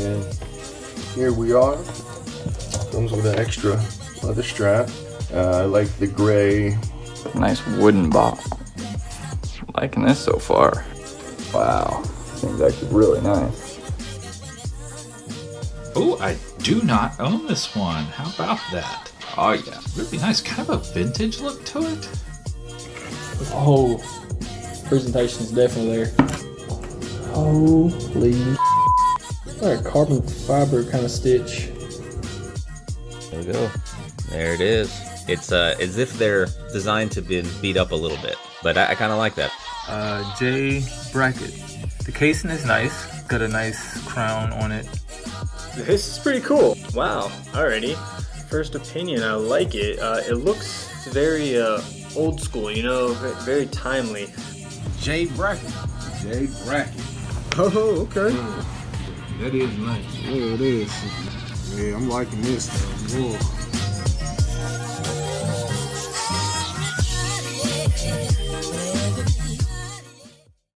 And here we are. Comes with an extra leather strap. I like the gray. Nice wooden box. Liking this so far. Wow, seems actually really nice. Oh, I do not own this one. How about that? Oh yeah. Really nice. Kind of a vintage look to it. The whole presentation is definitely there. Holy, like a carbon fiber kind of stitch. There we go. There it is. It's as if they're designed to be beat up a little bit, but I kind of like that. J bracket. The casing is nice. Got a nice crown on it. This is pretty cool. Wow. Alrighty. First opinion, I like it. It looks very old school, you know, very timely. J bracket. J bracket. Oh, okay. That is nice. Yeah, it is. Yeah, I'm liking this. Whoa.